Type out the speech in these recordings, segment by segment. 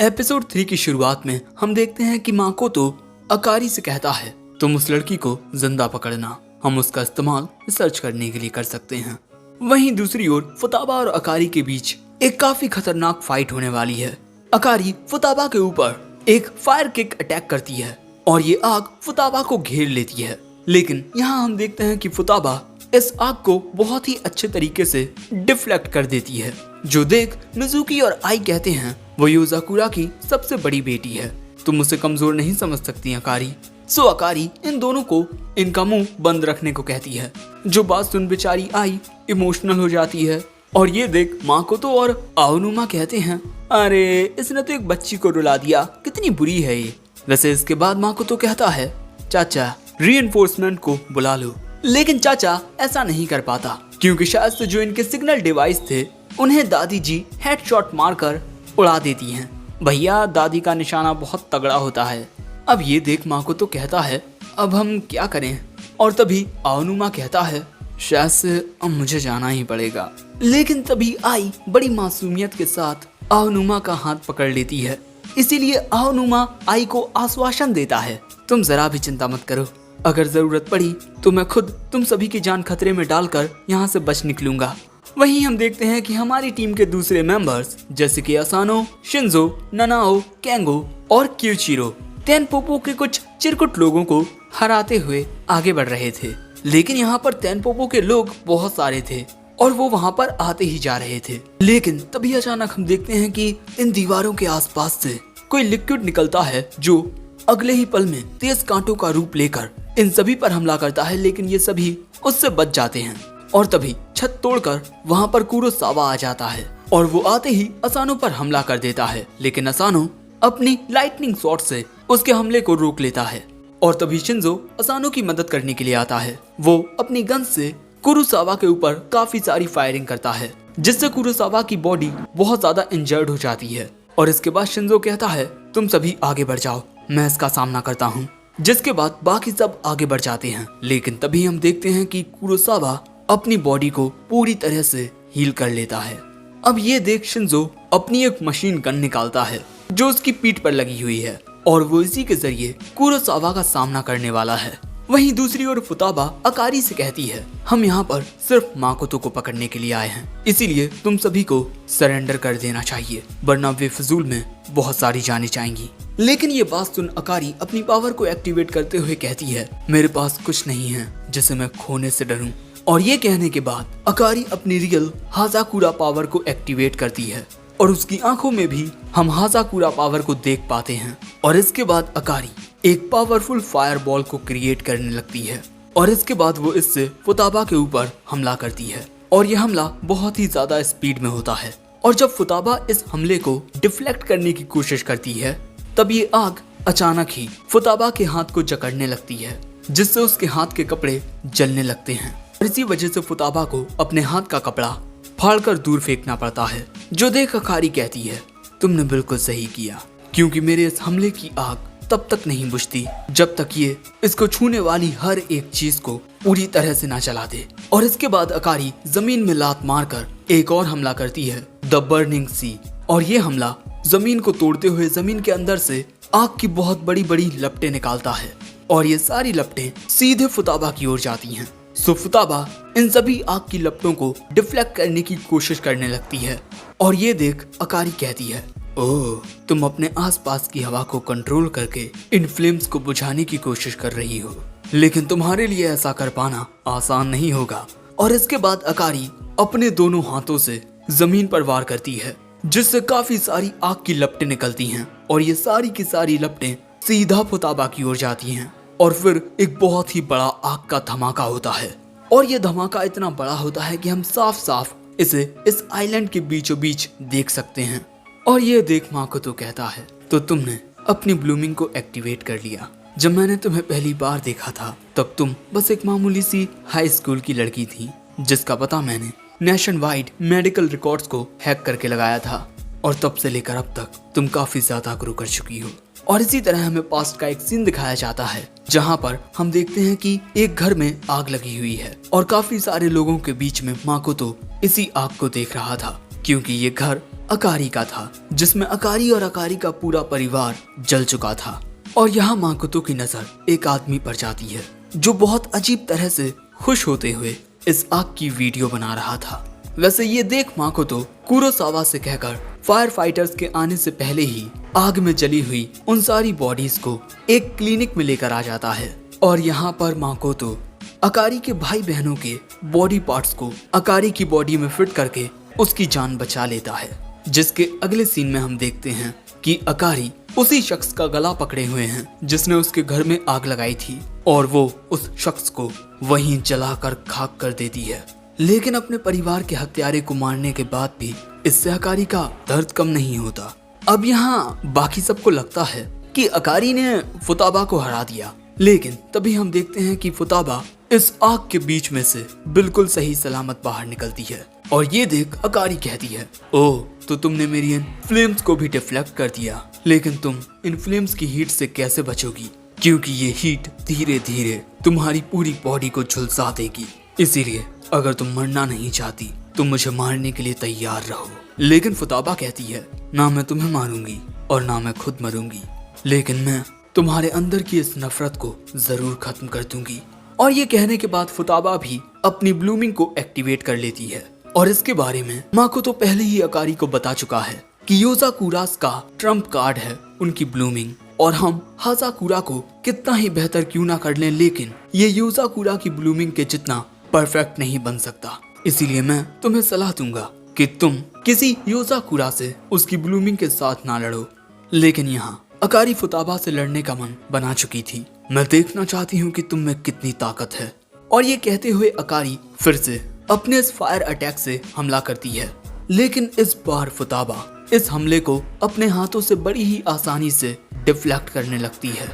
Episode 3 की शुरुआत में हम देखते हैं कि माकोतो अकारी से कहता है तुम उस लड़की को जिंदा पकड़ना, हम उसका इस्तेमाल रिसर्च करने के लिए कर सकते हैं। वहीं दूसरी ओर फुताबा और अकारी के बीच एक काफी खतरनाक फाइट होने वाली है। अकारी फुताबा के ऊपर एक फायर किक अटैक करती है और ये आग फुताबा को घेर लेती है, लेकिन यहाँ हम देखते हैं कि फुताबा इस आग को बहुत ही अच्छे तरीके से डिफ्लेक्ट कर देती है, जो देख मिजुकी और आई कहते हैं वो योजाकुरा की सबसे बड़ी बेटी है, तुम उसे कमजोर नहीं समझ सकती अकारी। सो अकारी इन दोनों को इनका मुंह बंद रखने को कहती है, जो बात सुन बेचारी आई इमोशनल हो जाती है। और ये देख माकोतो और आओनुमा कहते हैं अरे इसने तो एक बच्ची को रुला दिया, कितनी बुरी है ये। वैसे इसके बाद माकोतो कहता है चाचा रीइंफोर्समेंट को बुला लो, लेकिन चाचा ऐसा नहीं कर पाता क्योंकि शायद से जो इनके सिग्नल डिवाइस थे उन्हें दादी जी हेडशॉट मारकर उड़ा देती हैं। भैया दादी का निशाना बहुत तगड़ा होता है। अब ये देख माकोतो कहता है अब हम क्या करें, और तभी आओनुमा कहता है शायद से अब मुझे जाना ही पड़ेगा। लेकिन तभी आई बड़ी मासूमियत के साथ आओनुमा का हाथ पकड़ लेती है, इसीलिए आओनुमा आई को आश्वासन देता है तुम जरा भी चिंता मत करो, अगर जरूरत पड़ी तो मैं खुद तुम सभी की जान खतरे में डालकर यहाँ से बच निकलूंगा। वहीं हम देखते हैं कि हमारी टीम के दूसरे मेंबर्स जैसे कि असानो, शिंजो, ननाओ, केंगो और क्यूचिरो तेनपोपो के कुछ चिरकुट लोगों को हराते हुए आगे बढ़ रहे थे, लेकिन यहाँ पर तेनपोपो के लोग बहुत सारे थे और वो वहाँ पर आते ही जा रहे थे। लेकिन तभी अचानक हम देखते हैं कि इन दीवारों के आसपास से कोई लिक्विड निकलता है जो अगले ही पल में तेज कांटों का रूप लेकर इन सभी पर हमला करता है, लेकिन ये सभी उससे बच जाते हैं। और तभी छत तोड़कर वहाँ पर कुरोसावा आ जाता है और वो आते ही असानो पर हमला कर देता है, लेकिन असानो अपनी लाइटनिंग शॉट से उसके हमले को रोक लेता है। और तभी शिंजो असानो की मदद करने के लिए आता है। वो अपनी गन से कुरोसावा के ऊपर काफी सारी फायरिंग करता है, जिससे कुरोसावा की बॉडी बहुत ज्यादा इंजर्ड हो जाती है। और इसके बाद शिंजो कहता है तुम सभी आगे बढ़ जाओ, मैं इसका सामना करता हूँ। जिसके बाद बाकी सब आगे बढ़ जाते हैं, लेकिन तभी हम देखते हैं कि कुरोसावा अपनी बॉडी को पूरी तरह से हील कर लेता है। अब ये देख शिंजो अपनी एक मशीन गन निकालता है जो उसकी पीठ पर लगी हुई है और वो इसी के जरिए कुरोसावा का सामना करने वाला है। वहीं दूसरी ओर फुताबा अकारी से कहती है हम यहाँ पर सिर्फ माकोतो को पकड़ने के लिए आए हैं, इसीलिए तुम सभी को सरेंडर कर देना चाहिए, वरना वे फजूल में बहुत सारी जानें जाएंगी। लेकिन ये बात सुन अकारी अपनी पावर को एक्टिवेट करते हुए कहती है मेरे पास कुछ नहीं है जिसे मैं खोने से डरूं। और ये कहने के बाद अकारी अपनी रियल हाजाकुरा पावर को एक्टिवेट करती है और उसकी आंखों में भी हम हाजाकुरा पावर को देख पाते हैं। और इसके बाद अकारी एक पावरफुल फायर बॉल को क्रिएट करने लगती है और इसके बाद वो इससे फुताबा के ऊपर हमला करती है और यह हमला बहुत ही ज्यादा स्पीड में होता है। और जब फुताबा इस हमले को डिफ्लेक्ट करने की कोशिश करती है तब ये आग अचानक ही फुताबा के हाथ को जकड़ने लगती है, जिससे उसके हाथ के कपड़े जलने लगते हैं। और इसी वजह से फुताबा को अपने हाथ का कपड़ा फाड़कर दूर फेंकना पड़ता है, जो देख अकारी कहती है तुमने बिल्कुल सही किया, क्योंकि मेरे इस हमले की आग तब तक नहीं बुझती जब तक ये इसको छूने वाली हर एक चीज को पूरी तरह से ना जला दे। और इसके बाद अकारी जमीन में लात मारकर एक और हमला करती है, द बर्निंग सी। और ये हमला जमीन को तोड़ते हुए जमीन के अंदर से आग की बहुत बड़ी बड़ी लपटें निकालता है और ये सारी लपटें सीधे फुताबा की ओर जाती हैं। सो फुताबा इन सभी आग की लपटों को डिफ्लेक्ट करने की कोशिश करने लगती है और ये देख अकारी कहती है ओह तुम अपने आसपास की हवा को कंट्रोल करके इन फ्लेम्स को बुझाने की कोशिश कर रही हो, लेकिन तुम्हारे लिए ऐसा कर पाना आसान नहीं होगा। और इसके बाद अकारी अपने दोनों हाथों से जमीन पर वार करती है, जिससे काफी सारी आग की लपटें निकलती हैं और ये सारी की सारी लपटें सीधा फुताबा की ओर जाती हैं। और फिर एक बहुत ही बड़ा आग का धमाका होता है और ये धमाका इतना बड़ा होता है कि हम साफ साफ इसे इस आइलैंड के बीचों बीच देख सकते हैं। और ये देख माकोतो कहता है तो तुमने अपनी ब्लूमिंग को एक्टिवेट कर लिया, जब मैंने तुम्हें पहली बार देखा था तब तुम बस एक मामूली सी हाई स्कूल की लड़की थी, जिसका पता मैंने नेशन वाइड मेडिकल रिकॉर्ड्स को हैक करके लगाया था, और तब से लेकर अब तक तुम काफी ज्यादा ग्रो कर चुकी हो। और इसी तरह हमें पास्ट का एक सीन दिखाया जाता है जहाँ पर हम देखते हैं कि एक घर में आग लगी हुई है और काफी सारे लोगों के बीच में माकोतो इसी आग को देख रहा था। क्योंकि ये घर अकारी का था, जिसमें अकारी और अकारी का पूरा परिवार जल चुका था। और यहाँ माकोतो की नजर एक आदमी पर जाती है जो बहुत अजीब तरह से खुश होते हुए इस आग की वीडियो बना रहा था। वैसे ये देख माकोतो कुरोसावा से कहकर फायर फाइटर्स के आने से पहले ही आग में जली हुई उन सारी बॉडीज को एक क्लिनिक में लेकर आ जाता है। और यहाँ पर माकोतो अकारी के भाई बहनों के बॉडी पार्ट्स को अकारी की बॉडी में फिट करके उसकी जान बचा लेता है। जिसके अगले सीन में हम देखते हैं कि अकारी उसी शख्स का गला पकड़े हुए हैं जिसने उसके घर में आग लगाई थी, और वो उस शख्स को वहीं जलाकर खाक कर देती है। लेकिन अपने परिवार के हत्यारे को मारने के बाद भी इससे अकारी का दर्द कम नहीं होता। अब यहाँ बाकी सबको लगता है कि अकारी ने फुताबा को हरा दिया, लेकिन तभी हम देखते हैं कि फुताबा इस आग के बीच में से बिल्कुल सही सलामत बाहर निकलती है। और ये देख अकारी कहती है, ओह तो तुमने मेरी इन फ्लेम्स को भी डिफ्लेक्ट कर दिया, लेकिन तुम इन फ्लेम्स की हीट से कैसे बचोगी, क्योंकि ये हीट धीरे धीरे तुम्हारी पूरी बॉडी को झुलसा देगी। इसीलिए अगर तुम मरना नहीं चाहती तो मुझे मारने के लिए तैयार रहो। लेकिन फुताबा कहती है, ना मैं तुम्हें मारूंगी और ना मैं खुद मरूंगी, लेकिन मैं तुम्हारे अंदर की इस नफरत को जरूर खत्म कर दूंगी। और ये कहने के बाद फुताबा भी अपनी ब्लूमिंग को एक्टिवेट कर लेती है। और इसके बारे में माकोतो पहले ही अकारी को बता चुका है कि योजाकुरास का ट्रम्प कार्ड है उनकी ब्लूमिंग, और हम हाजाकुरा को कितना ही बेहतर क्यों ना कर लें, लेकिन ये योजाकुरा की ब्लूमिंग के जितना परफेक्ट नहीं बन सकता। इसीलिए मैं तुम्हें सलाह दूंगा कि तुम किसी योजाकुरा से उसकी ब्लूमिंग के साथ ना लड़ो। लेकिन यहाँ अकारी फुताबा से लड़ने का मन बना चुकी थी। मैं देखना चाहती हूँ कि तुम में कितनी ताकत है। और ये कहते हुए अकारी फिर से अपने इस फायर अटैक से हमला करती है, लेकिन इस बार फुताबा इस हमले को अपने हाथों से बड़ी ही आसानी से डिफ्लेक्ट करने लगती है।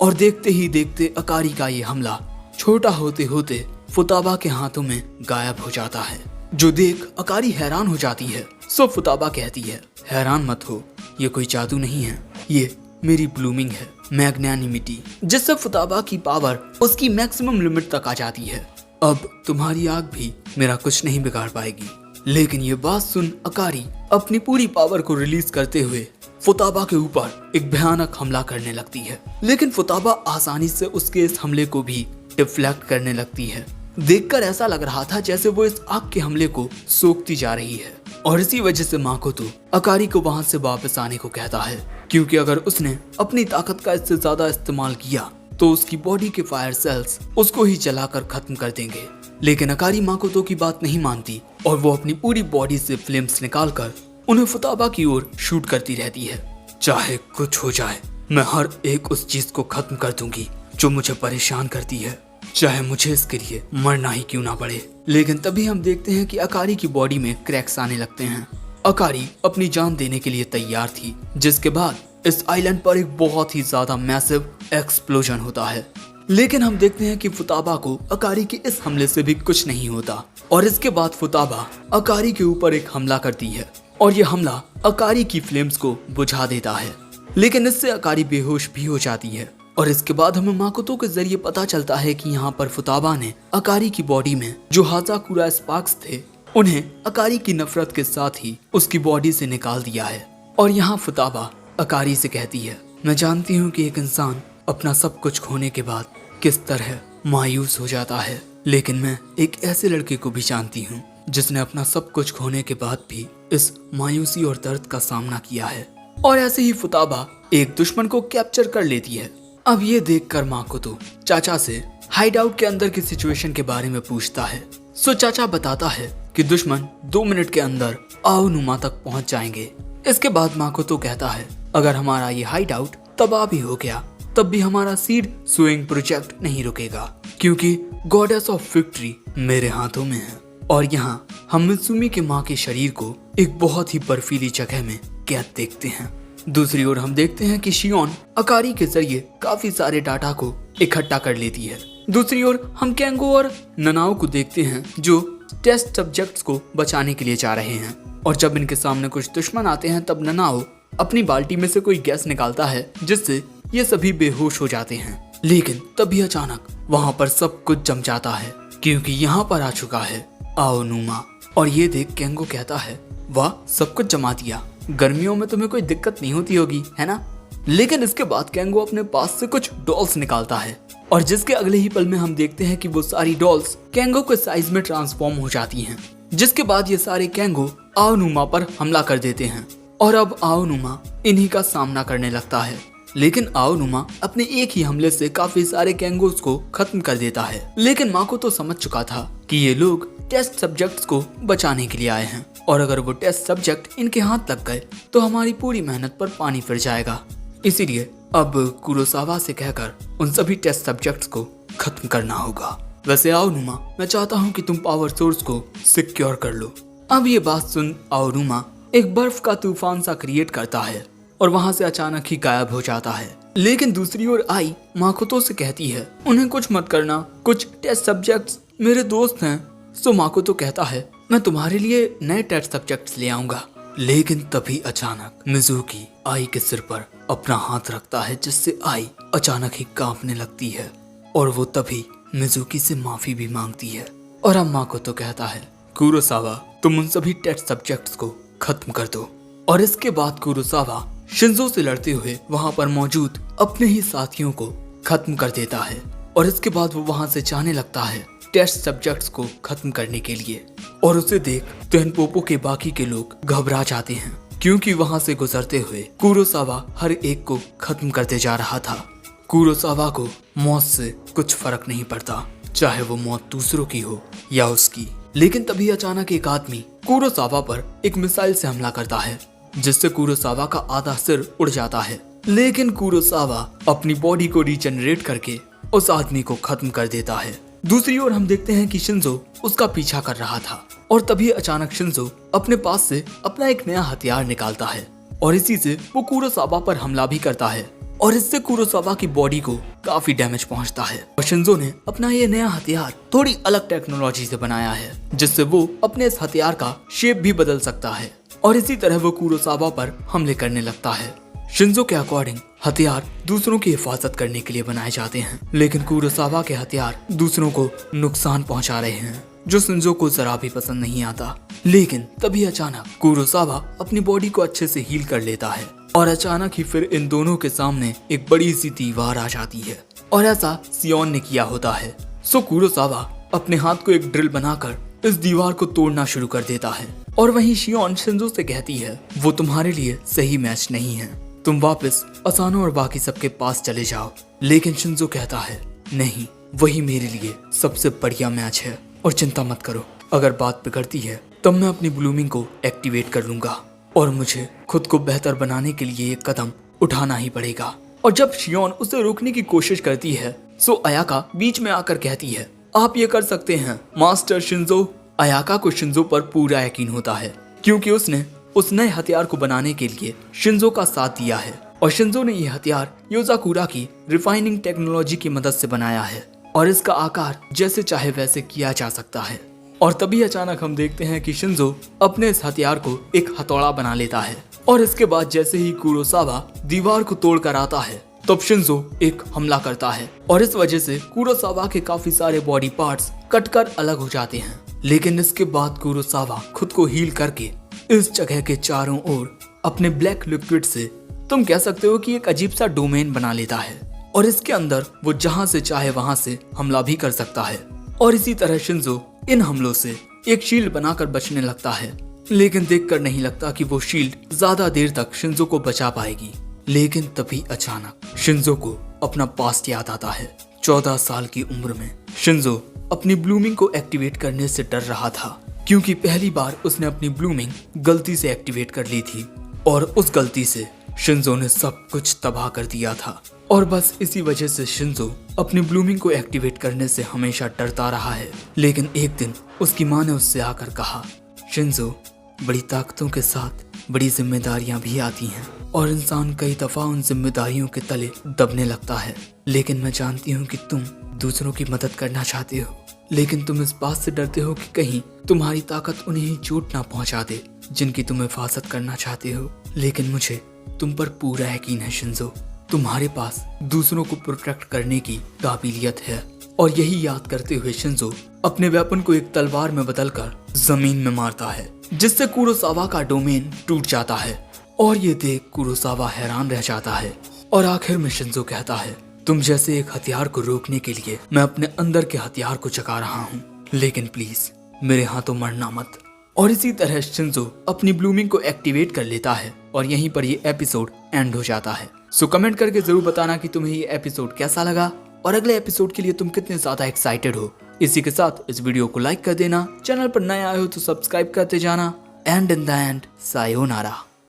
और देखते ही देखते अकारी का ये हमला छोटा होते होते फुताबा के हाथों में गायब हो जाता है, जो देख अकारी हैरान हो जाती है। सो फुताबा कहती है, हैरान मत हो, ये कोई जादू नहीं है, ये मेरी ब्लूमिंग है, मैग्नानिमिटी, जिससे फुताबा की पावर उसकी मैक्सिमम लिमिट तक आ जाती है। अब तुम्हारी आग भी मेरा कुछ नहीं बिगाड़ पाएगी। लेकिन ये बात सुन अकारी अपनी पूरी पावर को रिलीज करते हुए फुताबा के ऊपर एक भयानक हमला करने लगती है। लेकिन फुताबा आसानी से उसके इस हमले को भी डिफ्लेक्ट करने लगती है। देखकर ऐसा लग रहा था जैसे वो इस आग के हमले को सोखती जा रही है। और इसी वजह से माकोतो अकारी को वहां से वापस आने को कहता है, क्योंकि अगर उसने अपनी ताकत का इससे ज्यादा इस्तेमाल किया तो उसकी बॉडी के फायर सेल्स उसको ही जलाकर खत्म कर देंगे। लेकिन अकारी माकोतो की बात नहीं मानती और वो अपनी पूरी बॉडी से फ्लेम्स निकालकर उन्हें फुताबा की ओर शूट करती रहती है। चाहे कुछ हो जाए, मैं हर एक उस चीज को खत्म कर दूंगी जो मुझे परेशान करती है, चाहे मुझे इसके लिए मरना ही क्यों ना पड़े। लेकिन तभी हम देखते हैं कि अकारी की बॉडी में क्रैक्स आने लगते हैं। अकारी अपनी जान देने के लिए तैयार थी, जिसके बाद इस आइलैंड पर एक बहुत ही ज्यादा मैसिव एक्सप्लोजन होता है। लेकिन हम देखते हैं कि फुताबा को अकारी के इस हमले से भी कुछ नहीं होता। और इसके बाद फुताबा अकारी के ऊपर एक हमला करती है और ये हमला अकारी की फ्लेम्स को बुझा देता है। लेकिन इससे अकारी बेहोश भी हो जाती है। और इसके बाद हमें माकोतो के जरिए पता चलता है कि यहाँ पर फुताबा ने अकारी की बॉडी में जो हाजाकुरा स्पार्क्स थे उन्हें अकारी की नफरत के साथ ही उसकी बॉडी से निकाल दिया है। और यहाँ फुताबा अकारी से कहती है, मैं जानती हूँ कि एक इंसान अपना सब कुछ खोने के बाद किस तरह मायूस हो जाता है, लेकिन मैं एक ऐसे लड़के को भी जानती हूँ जिसने अपना सब कुछ खोने के बाद भी इस मायूसी और दर्द का सामना किया है। और ऐसे ही फुताबा एक दुश्मन को कैप्चर कर लेती है। अब ये देखकर माकोतो चाचा से हाइड आउट के अंदर की सिचुएशन के बारे में पूछता है। सो चाचा बताता है कि दुश्मन 2 मिनट के अंदर आओनुमा तक पहुंच जाएंगे। इसके बाद माकोतो कहता है, अगर हमारा ये हाइड आउट तबाह भी हो गया तब भी हमारा सीड सोइंग प्रोजेक्ट नहीं रुकेगा, क्योंकि गॉडेस ऑफ विक्ट्री मेरे हाथों में है। और यहाँ हम मित्सुमी के माँ के शरीर को एक बहुत ही बर्फीली जगह में कैद देखते हैं। दूसरी ओर हम देखते हैं कि शियोन अकारी के जरिए काफी सारे डाटा को इकट्ठा कर लेती है। दूसरी ओर हम केंगो और ननाओ को देखते हैं जो टेस्ट सब्जेक्ट्स को बचाने के लिए जा रहे हैं। और जब इनके सामने कुछ दुश्मन आते हैं तब ननाओ अपनी बाल्टी में से कोई गैस निकालता है जिससे ये सभी बेहोश हो जाते हैं। लेकिन तभी अचानक वहाँ पर सब कुछ जम जाता है, क्योंकि यहाँ पर आ चुका है आओनुमा। और ये देख केंगो कहता है, वाह सब कुछ जमा दिया, गर्मियों में तुम्हें कोई दिक्कत नहीं होती होगी, है ना। लेकिन इसके बाद केंगो अपने पास से कुछ डॉल्स निकालता है और जिसके अगले ही पल में हम देखते हैं कि वो सारी डॉल्स केंगो के साइज में ट्रांसफॉर्म हो जाती हैं। जिसके बाद ये सारे केंगो आओनुमा पर हमला कर देते हैं और अब आओनुमा इन्हीं का सामना करने लगता है। लेकिन आओनुमा अपने एक ही हमले से काफी सारे केंगोस को खत्म कर देता है। लेकिन माकोतो समझ चुका था कि ये लोग टेस्ट सब्जेक्ट्स को बचाने के लिए आए हैं और अगर वो टेस्ट सब्जेक्ट इनके हाथ लग गए तो हमारी पूरी मेहनत पर पानी फिर जाएगा। इसीलिए अब कुरोसावा से कहकर उन सभी टेस्ट सब्जेक्ट्स को खत्म करना होगा। वैसे आओनुमा, मैं चाहता हूँ कि तुम पावर सोर्स को सिक्योर कर लो। अब ये बात सुन आओनुमा एक बर्फ का तूफान सा क्रिएट करता है और वहाँ से अचानक ही गायब हो जाता है। लेकिन दूसरी ओर आई माकोतो से कहती है, उन्हें कुछ मत करना, कुछ टेस्ट सब्जेक्ट्स मेरे दोस्त हैं। सो माकोतो कहता है, मैं तुम्हारे लिए नए टेस्ट सब्जेक्ट्स ले आऊंगा। लेकिन तभी अचानक मिजुकी आई के सिर पर अपना हाथ रखता है जिससे आई अचानक ही कांपने लगती है और वो तभी मिजुकी से माफी भी मांगती है। और अब माकोतो कहता है, कुरोसावा तुम उन सभी टेस्ट सब्जेक्ट्स को खत्म कर दो। और इसके बाद कुरोसावा शिंजो से लड़ते हुए वहां पर मौजूद अपने ही साथियों को खत्म कर देता है और इसके बाद वो वहां से जाने लगता है टेस्ट सब्जेक्ट्स को खत्म करने के लिए। और उसे देख तेनपोपो के बाकी के लोग घबरा जाते हैं क्योंकि वहां से गुजरते हुए कुरोसावा हर एक को खत्म करते जा रहा था। कुरोसावा को मौत से कुछ फर्क नहीं पड़ता, चाहे वो मौत दूसरों की हो या उसकी। लेकिन तभी अचानक एक आदमी कुरोसावा पर एक मिसाइल से हमला करता है जिससे कुरोसावा का आधा सिर उड़ जाता है। लेकिन कुरोसावा अपनी बॉडी को रीजनरेट करके उस आदमी को खत्म कर देता है। दूसरी ओर हम देखते हैं कि शिंजो उसका पीछा कर रहा था और तभी अचानक शिंजो अपने पास से अपना एक नया हथियार निकालता है और इसी से वो कुरोसावा पर हमला भी करता है और इससे कुरोसावा की बॉडी को काफी डैमेज पहुंचता है। और शिंजो ने अपना ये नया हथियार थोड़ी अलग टेक्नोलॉजी से बनाया है जिससे वो अपने इस हथियार का शेप भी बदल सकता है और इसी तरह वो कुरोसावा पर हमले करने लगता है। शिंजो के अकॉर्डिंग हथियार दूसरों की हिफाजत करने के लिए बनाए जाते हैं, लेकिन कुरोसावा के हथियार दूसरों को नुकसान पहुंचा रहे हैं जो शिंजो को जरा भी पसंद नहीं आता। लेकिन तभी अचानक कुरोसावा अपनी बॉडी को अच्छे से हील कर लेता है और अचानक ही फिर इन दोनों के सामने एक बड़ी सी दीवार आ जाती है और ऐसा सियोन ने किया होता है। सो कुरोसावा अपने हाथ को एक ड्रिल बनाकर इस दीवार को तोड़ना शुरू कर देता है और वहीं शियोन शिंजो से कहती है, वो तुम्हारे लिए सही मैच नहीं है, तुम वापस असानो और बाकी सबके पास चले जाओ। लेकिन शिंजो कहता है, नहीं, वही मेरे लिए सबसे बढ़िया मैच है और चिंता मत करो, अगर बात बिगड़ती है तब मैं अपनी ब्लूमिंग को एक्टिवेट कर लूंगा और मुझे खुद को बेहतर बनाने के लिए एक कदम उठाना ही पड़ेगा। और जब शियोन उसे रोकने की कोशिश करती है सो अयाका बीच में आकर कहती है, आप ये कर सकते हैं मास्टर शिंजो। अयाका को शिंजो पर पूरा यकीन होता है क्योंकि उसने उस नए हथियार को बनाने के लिए शिंजो का साथ दिया है और शिंजो ने यह हथियार योजाकुरा की रिफाइनिंग टेक्नोलॉजी की मदद से बनाया है और इसका आकार जैसे चाहे वैसे किया जा सकता है। और तभी अचानक हम देखते हैं कि शिंजो अपने इस हथियार को एक हथौड़ा बना लेता है और इसके बाद जैसे ही कुरोसावा दीवार को तोड़ कर आता है तब शिंजो एक हमला करता है और इस वजह से कुरोसावा के काफी सारे बॉडी पार्ट्स कटकर अलग हो जाते हैं। लेकिन इसके बाद कुरोसावा खुद को हील करके इस जगह के चारों ओर अपने ब्लैक लिक्विड से तुम कह सकते हो कि एक अजीब सा डोमेन बना लेता है और इसके अंदर वो जहां से चाहे वहां से हमला भी कर सकता है। और इसी तरह शिंजो इन हमलों से एक शील्ड बनाकर बचने लगता है, लेकिन देखकर नहीं लगता कि वो शील्ड ज्यादा देर तक शिंजो को बचा पाएगी। लेकिन तभी अचानक शिंजो को अपना पास्ट याद आता है। 14 साल की उम्र में शिंजो अपनी ब्लूमिंग को एक्टिवेट करने से डर रहा था क्योंकि पहली बार उसने अपनी ब्लूमिंग गलती से एक्टिवेट कर ली थी और उस गलती से शिंजो ने सब कुछ तबाह कर दिया था। और बस इसी वजह से शिंजो अपनी ब्लूमिंग को एक्टिवेट करने से हमेशा डरता रहा है। लेकिन एक दिन उसकी माँ ने उससे आकर कहा, शिंजो, बड़ी ताकतों के साथ बड़ी जिम्मेदारियां भी आती हैं और इंसान कई दफा उन जिम्मेदारियों के तले दबने लगता है। लेकिन मैं जानती हूँ कि तुम दूसरों की मदद करना चाहते हो, लेकिन तुम इस बात से डरते हो कि कहीं तुम्हारी ताकत उन्हें ही चोट ना पहुंचा दे जिनकी तुम हिफाजत करना चाहते हो। लेकिन मुझे तुम पर पूरा यकीन है शिंजो, तुम्हारे पास दूसरों को प्रोटेक्ट करने की काबिलियत है। और यही याद करते हुए शिंजो अपने वेपन को एक तलवार में बदलकर जमीन में मारता है, जिससे कुरोसावा का डोमेन टूट जाता है। और ये देख कुरोसावा हैरान रह जाता है और आखिर में शिंजो कहता है, तुम जैसे एक हथियार को रोकने के लिए मैं अपने अंदर के हथियार को जगा रहा हूँ, लेकिन प्लीज मेरे हाथों मरना मत। और इसी तरह शिंजो अपनी ब्लूमिंग को एक्टिवेट कर लेता है और यहीं पर ये एपिसोड एंड हो जाता है। सो कमेंट करके जरूर बताना कि तुम्हें ये एपिसोड कैसा लगा और अगले एपिसोड के लिए तुम कितने ज्यादा एक्साइटेड हो। इसी के साथ इस वीडियो को लाइक कर देना, चैनल पर नए आए हो तो सब्सक्राइब करते जाना। And in the end sayonara.